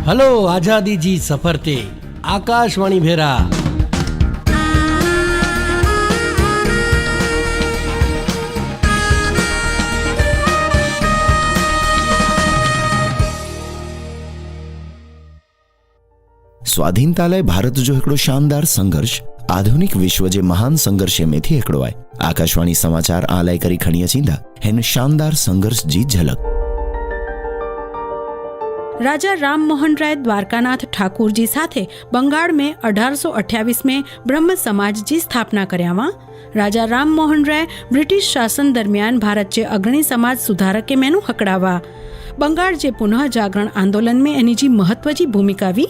Hello आजादी जी सफर ते आकाशवाणी भेरा। स्वाधीनता लाइ भारत जो हिकिड़ो शानदार संघर्ष आधुनिक विश्व जे महान संघर्ष में थी हिकिड़ो आहे। आकाशवाणी समाचार आलाए करी खणी अचींदा हिन शानदार संघर्ष जी झलक। राजा राम मोहन राय द्वारकानाथ ठाकुर जी साथे बंगाल में 1828 में ब्रह्म समाज जी स्थापना कर्यावा। राजा राम मोहन राय ब्रिटिश शासन दरमियान भारत जे अग्रणी समाज सुधारक के मेनू हकड़ावा। बंगाल जे पुनः जागरण आंदोलन में एनी जी महत्व जी भूमिका वी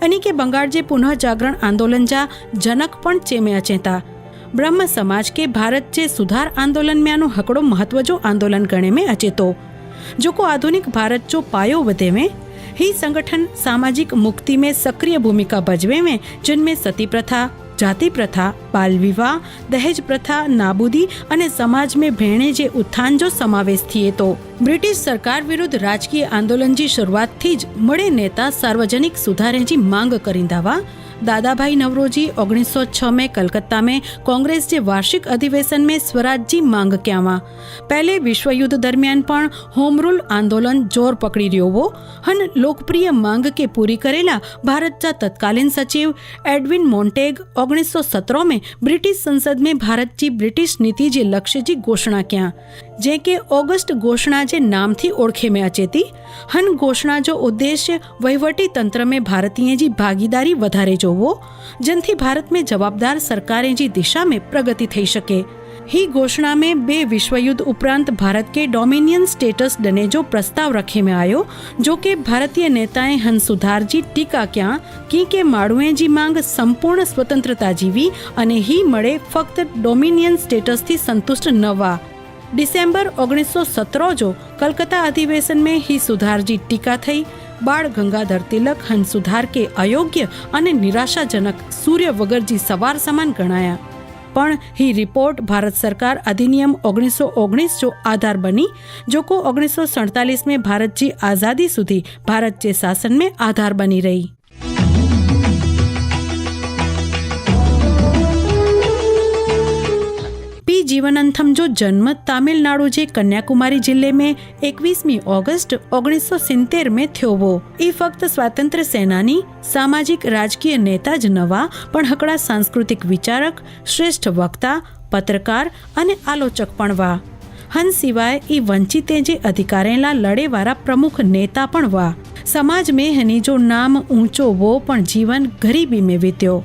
अनी के बंगाल जे पुनः जागरण आंदोलन जा जनक पण चेमे अचेता। ब्रह्म समाज के भारत जे सुधार आंदोलन में आनो हकड़ो महत्व जो आंदोलन गणे में अचेतो, जो को आधुनिक भारत जो पायो वधे में ही संगठन सामाजिक मुक्ति में सक्रिय भूमिका भजवे में, जिनमें सती प्रथा, जाति प्रथा, बाल विवाह, दहेज प्रथा नाबूदी अने समाज में भेणे जे उत्थान जो समावेश थिए तो। ब्रिटिश सरकार विरुद्ध राजकीय आंदोलन जी शुरुआत थी ज मळे नेता सार्वजनिक सुधारे जी मांग करींदावा। दादाभाई नवरोजी 1906 में कलकत्ता में कांग्रेस के वार्षिक अधिवेशन में स्वराज जी मांग क्यावा। पहले विश्व युद्ध दरमियान पण होम रूल आंदोलन जोर पकड़ी रह्यो हो। हन लोकप्रिय मांग के पूरी करेला भारत का तत्कालीन सचिव एडविन मोन्टेग 1917 में ब्रिटिश संसद में भारत की ब्रिटिश नीति जे लक्ष्य जी घोषणा क्या, जे के ऑगस्ट घोषणा जे नाम थी ओळखे में अचेती। हन घोषणा जो उद्देश्य वहीवटी तंत्र में भारतीय जी भागीदारी वधारे जोवो, जनथी भारत में जवाबदार सरकारें जी दिशा में प्रगति थई शके। ही घोषणा में 2 विश्व युद्ध उपरांत भारत के डोमिनियन स्टेटस डने जो प्रस्ताव रखे में आयो, जो के भारतीय नेताएं हन सुधार जी टीका क्या की के माड़ुए जी मांग संपूर्ण स्वतंत्रता जीवी अने ही मळे फक्त डोमिनियन स्टेटस थी संतुष्ट नवा। डिसेम्बर 1917 जो कलकत्ता अधिवेशन में ही सुधार जी टीका थई। बाळ गंगाधर तिलक हन सुधार के अयोग्य अने निराशाजनक सूर्य वगर जी सवार समान गणाया, पण ही रिपोर्ट भारत सरकार अधिनियम 1919 जो आधार बनी, जो को 1947 में भारत जी आजादी सुधी भारत जे शासन में आधार बनी रही। पी जीवनंथम जो जन्म तमिलनाडु जे कन्याकुमारी जिले में 21 ऑगस्ट 1970 में थयो हो। ई फक्त स्वातंत्र्य सेनानी, सामाजिक राजकीय नेता ज नवा, पण हकड़ा सांस्कृतिक विचारक, श्रेष्ठ वक्ता, पत्रकार अने आलोचक पण वा। हन सिवाय ई वंचिते जे अधिकारेला लड़ेवारा प्रमुख नेता पण वा। समाज में हनी जो नाम ऊंचो वो, पण जीवन गरीबी में वीत्यो।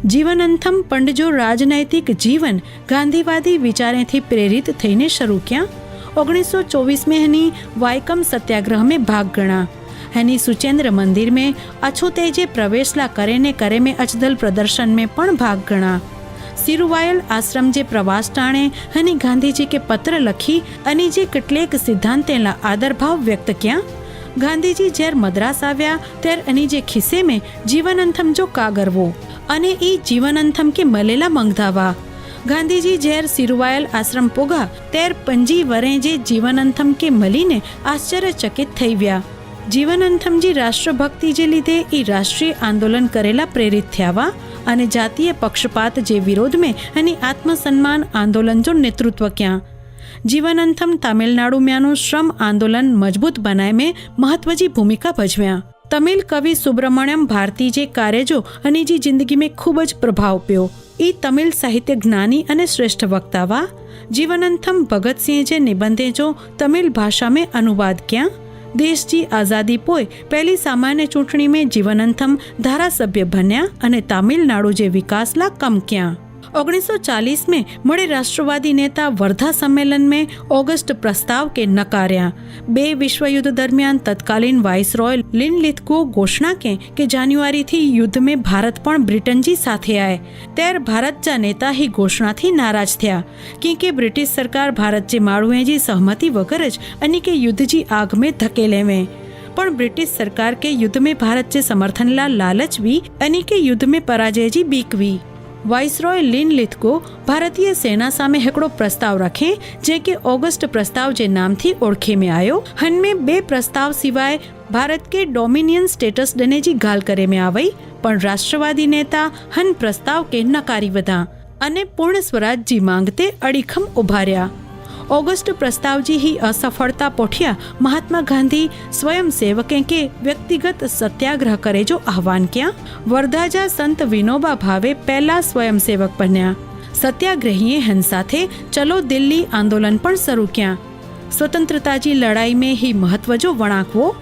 जीवनंथम पंड जो राजनैतिक जीवन गांधीवादी विचारे थी प्रेरित थईने शुरू किया। 1924 में हनी वायकम सत्याग्रह में भाग गणा। हनी सुचेंद्र मंदिर में अछूते प्रवेशला करे में अचदल प्रदर्शन में पण भाग गणा। सिरुवायल आश्रम जे प्रवास टाणे हनी गांधी जी के पत्र लखी अनी जे કેટલેક सिद्धांतेला आदर भाव व्यक्त किया। गांधी जी जैर मद्रास आव्या त्यार अनी जे खिस्से में जीवनंथम जो कागरवो अने ई जीवनंथम के मलेला मंगधावा। गांधी जी जैर सिरुवायल आश्रम पोगा त्यार 5 वरे जे जीवनंथम के मलीने आश्चर्यचकित थई व्या। जीवनंथम जी राष्ट्रभक्ति जे लीधे ई राष्ट्रीय आंदोलन करेला प्रेरित थयावा अने जातीय पक्षपात जे विरोध में अने आत्मसन्मान आंदोलन जो नेतृत्व क्या। जीवनंथम तमिलनाडु में श्रम आंदोलन मजबूत बनाए में महत्व जी भूमिका भजव्या। तमिल कवि सुब्रमण्यम भारती जे कार्य जो अनी जी जिंदगी में खूब ज प्रभाव प्यो। ई तमिल साहित्य ज्ञानी अने श्रेष्ठ वक्ता वा। जीवनंथम भगत सिंह जे निबंधे जो तमिल भाषा में अनुवाद किया। देश की आजादी पोय पहली सामान्य चूंटणी में जीवनंथम धारासभ्य बन्या अने तमिलनाडु जे विकास ला कम किया। 1940 में मळे राष्ट्रवादी नेता वर्धा सम्मेलन में ऑगस्ट प्रस्ताव के नकार्या। 2 विश्व युद्ध दरमियान तत्कालीन वाइसरॉय लिनलिथगो घोषणा के जान्युआरी थी युद्ध में भारत पण ब्रिटन जी साथे आए। त्यार भारत जा नेता ही घोषणा थी नाराज थया, क्योंकि ब्रिटिश सरकार भारत जे माळुए जी सहमति वगर ज अनी के युद्ध जी आग में धकेले में। पण ब्रिटिश सरकार के युद्ध में भारत जे समर्थन ला लालच वी अनी के युद्ध में पराजय जी बीक वी। वाइसरॉय लिन लिथको भारतीय सेना सामे हिकिड़ो प्रस्ताव रखे जेके ऑगस्ट प्रस्ताव जे नाम थी ओळखे में आयो। हनमें बे प्रस्ताव सिवाय भारत के डोमिनियन स्टेटस ॾिने जी गाल करे में आवई, पण राष्ट्रवादी नेता हन प्रस्ताव के नकारी वधा अने पूर्ण स्वराज जी मांग ते अड़ीखम उभार्या। ऑगस्ट प्रस्ताव जी ही असफलता पोठिया महात्मा गांधी स्वयं सेवके के व्यक्तिगत सत्याग्रह करे जो आह्वान किया। वर्धा जा संत विनोबा भावे पहला स्वयं सेवक बन्या। सत्याग्रहीए हन साथे चलो दिल्ली आंदोलन पण शुरू किया। स्वतंत्रता जी लड़ाई में ही महत्व जो वणाकवो।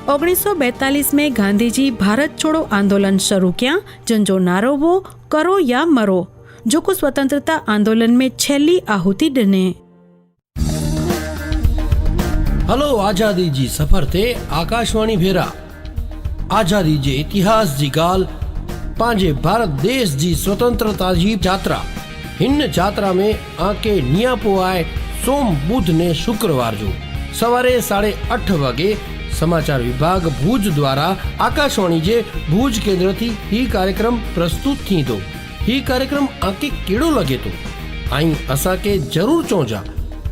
1942 में गांधीजी भारत छोड़ो आंदोलन शुरू किया, जंजो नारो वो करो या मरो, जो को स्वतंत्रता आंदोलन में छेली आहुति ॾिने। हलो आजादी जी सफर ते आकाशवाणी भेरा। आजादी जे इतिहास जी गाल पांजे भारत देश जी स्वतंत्रता जी यात्रा। हिन यात्रा में आके नियापो आए सोम बुध ने शुक्रवार जो सवारे 8:30 वागे समाचार विभाग भूज द्वारा आकाशवाणी जे भूज केंद्र थी ही कार्यक्रम प्रस्तुत थी तो ही कार्यक्रम आके केड़ो लगे तो आई असा के जरूर चौजा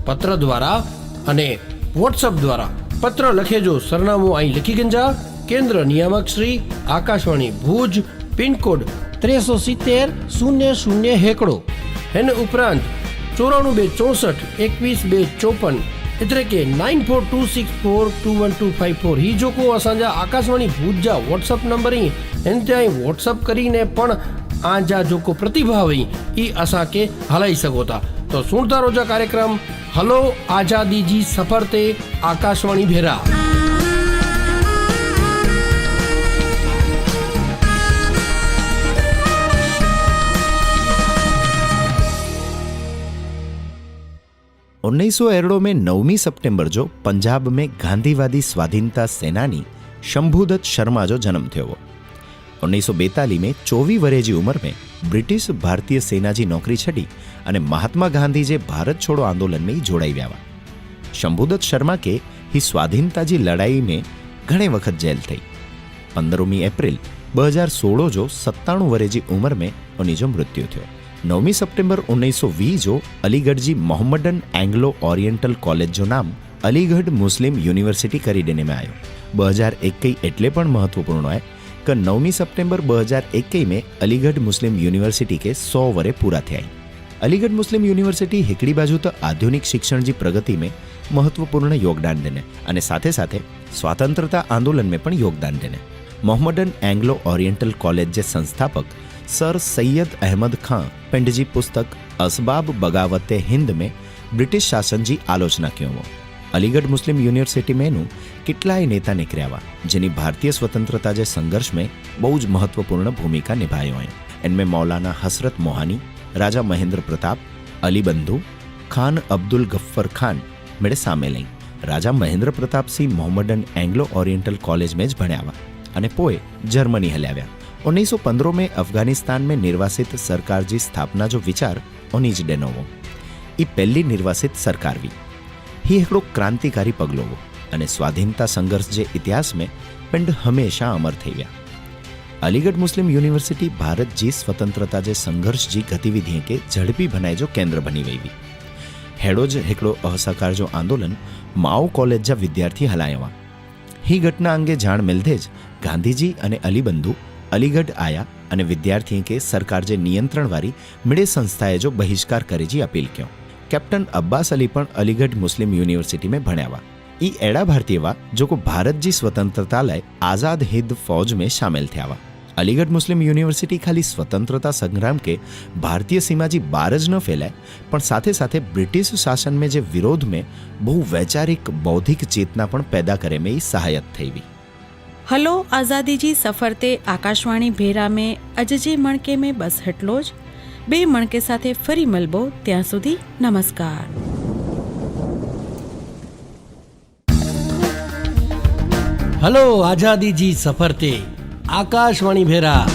पत्र द्वारा अने व्हाट्सएप द्वारा पत्र लखे जो सरनामो आई लिखी गंजा। केंद्र नियामक श्री आकाशवाणी भूज, पिन कोड 370 हेकड़ो। हिन उपरांत 94 એટલે કે 9426421254 ही जो को असांजा आकाशवाणी भूज जा व्हाट्सएप नंबर ही हिन ते व्हाट्सएप करीने पण आजा जो को प्रतिभाव ही ई असा के हलाई सको था। तो सुनता रोजा कार्यक्रम हलो आजादी जी सफर ते आकाशवाणी भेरा। 1911 में 9 सितंबर जो पंजाब में गांधीवादी स्वाधीनता सेनानी शंभुदत्त शर्मा जो जन्म थयो। 1942 में 24 वर्ष की उम्र में ब्रिटिश भारतीय सेना जी नौकरी छड़ी અને મહાત્મા ગાંધી જે ભારત છોડો આંદોलन में જોડાઈ વ્યાવા। શંભુદત્ત શર્મા के ही स्वाधीनता जी लड़ाई में घणे वक्त जेल थई। 15 एप्रिल 2016 जो 97 वर्ष की उम्र में उन्हीं जो मृत्यु थयो। 9 सितंबर 1920 जो अलीगढ़ जी मोहम्मदन एंग्लो ओरिएंटल कॉलेज जो नाम अलीगढ़ मुस्लिम यूनिवर्सिटी करी देने में आयो। 2021 एटले पण महत्वपूर्ण है कि 9 सितंबर 2021 में अलीगढ़ मुस्लिम यूनिवर्सिटी के 100 वर्ष पूरा थया। अलीगढ़ मुस्लिम यूनिवर्सिटी हिकड़ी बाजू तो आधुनिक शिक्षण की प्रगति में महत्वपूर्ण योगदान देने और साथे साथे स्वतंत्रता आंदोलन में पण योगदान देने। मोहम्मदन एंग्लो ओरिएंटल कॉलेज के संस्थापक सर सैयद अहमद खां पिंड जी पुस्तक असबाब बगावते हिंद में ब्रिटिश शासन की आलोचना की। अलीगढ़ मुस्लिम यूनिवर्सिटी में કેટલાય नेता निकळ्या જેની भारतीय स्वतंत्रता के संघर्ष में बहुत महत्वपूर्ण भूमिका निभाई है। इनमें मौलाना हसरत मोहानी, राजा महेंद्र प्रताप, अली बंधु, खान अब्दुल गफ्फर खान मेरे शामिल हैं। Raja Mahendra Pratap Singh Mohammedan Anglo Oriental college में ज भण्या अने पोए जर्मनी हल्याव्या। 1915 में अफगानिस्तान में निर्वासित सरकार जी स्थापना जो विचार ओनी ज डेनोवो। ई पहली निर्वासित सरकार भी ही एकड़ो क्रांतिकारी पगलो हो अने स्वाधीनता संघर्ष जे इतिहास में पिंड हमेशा अमर थई गया। अलीगढ़ मुस्लिम यूनिवर्सिटी भारत जी स्वतंत्रता जे संघर्ष जी गतिविधि के झड़पी बनाए जो केंद्र बनी वही। हेड़ो ज एकड़ो असहकार जो आंदोलन माओ कॉलेज जा विद्यार्थी हलाया। ही घटना अंगे जाण मिलते ज गांधीजी अने अली बंधु अलीगढ़ आया अने विद्यार्थी के सरकार जे नियंत्रण वाली मिड़े संस्थाए जो बहिष्कार करे जी अपील क्यों। कैप्टन अब्बास अली पण अलीगढ़ मुस्लिम यूनिवर्सिटी में भण्या। ई एड़ा भारतीय वा जो को भारत जी स्वतंत्रता लाए आजाद हिंद फौज में शामिल थया। अलीगढ़ मुस्लिम यूनिवर्सिटी खाली स्वतंत्रता संग्राम के भारतीय सीमा जी बार ज न फैलाय पण साथे साथे ब्रिटिश शासन में जे विरोध में बहु वैचारिक बौद्धिक चेतना पण पैदा करे में सहायक थई हुई। हलो आजादी जी सफर ते आकाशवाणी भेरा में अज जे मणके में बस हटलो ज। बे मणके साथे फरी मलबो, त्यां सुधी नमस्कार। हलो आजादी जी सफर ते आकाशवाणी भेरा।